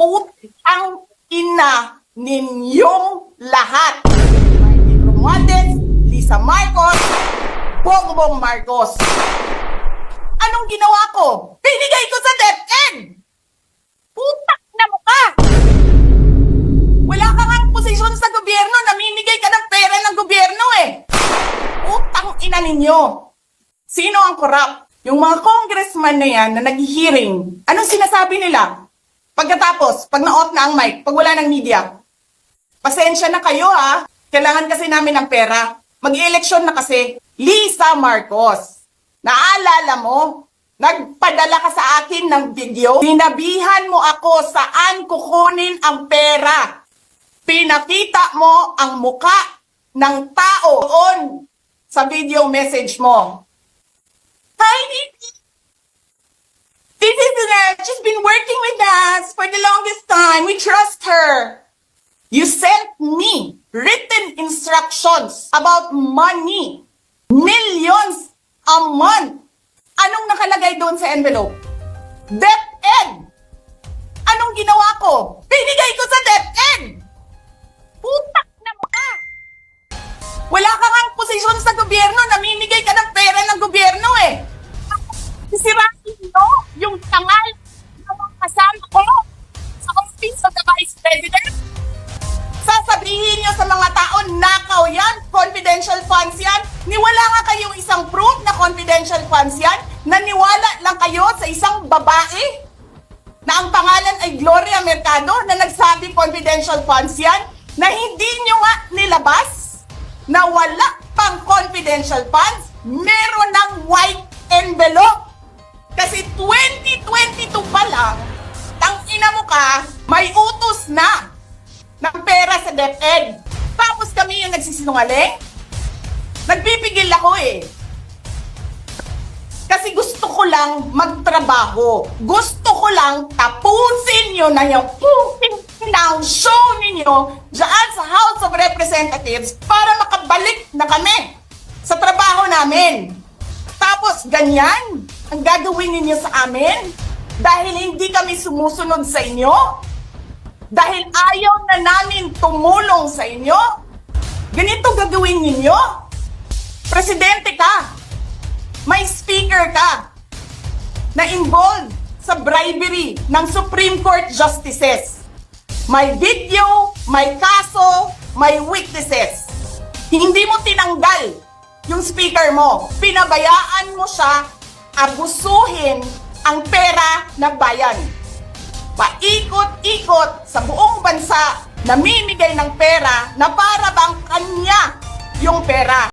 Putang ina ninyong lahat. Martin Romualdez, Lisa Marcos, Bongbong Marcos. Anong ginawa ko? Binigay ko sa DepEd! Putak na mukha! Wala ka ngang posisyon sa gobyerno, namimigay ka ng pera ng gobyerno eh! Putang ina ninyo! Sino ang korap? Yung mga congressman na yan na nag-hearing, anong sinasabi nila? Pagkatapos, pag na-off na ang mic, pag wala ng media, pasensya na kayo ha, kailangan kasi namin ng pera. Mag-eleksyon na kasi. Lisa Marcos, naalala mo, nagpadala ka sa akin ng video, sinabihan mo ako saan kukunin ang pera. Pinakita mo ang muka ng tao doon sa video message mo. Hi, this is she's been working with us for the longest time. We trust her. You sent me written instructions about money. Millions a month. Anong nakalagay doon sa envelope? DepEd. Anong ginawa ko? Binigay ko sa DepEd. Putak na mukha. Wala ka ngang posisyon sa gobyerno, namimigay ka ng pera ng gobyerno eh. Sisirahin nyo yung tangal ng mga kasama ko sa Office of the Vice President. Sasabihin nyo sa mga tao, nakaw yan, confidential funds yan. Niwala nga kayong isang proof na confidential funds yan. Naniwala lang kayo sa isang babae na ang pangalan ay Gloria Mercado na nagsabi confidential funds yan, na hindi nyo nga nilabas na wala pang confidential funds, meron ng white envelope. Kasi 2022 pa lang, tangina mo ka, may utos na ng pera sa DepEd. Tapos kami yung nagsisinungaling? Nagpipigil ako eh. Kasi gusto ko lang magtrabaho. Gusto ko lang tapusin nyo na yung show ninyo dyan sa House of Representatives para makabalik na kami sa trabaho namin. Tapos ganyan ang gagawin ninyo sa amin dahil hindi kami sumusunod sa inyo? Dahil ayaw na namin tumulong sa inyo? Ganito gagawin ninyo? Presidente ka, may speaker ka na involved sa bribery ng Supreme Court justices. May video, may kaso, may witnesses. Hindi mo tinanggal yung speaker mo. Pinabayaan mo siya abusuhin ang pera ng bayan. Paikot-ikot sa buong bansa, namimigay ng pera na para bang kanya yung pera.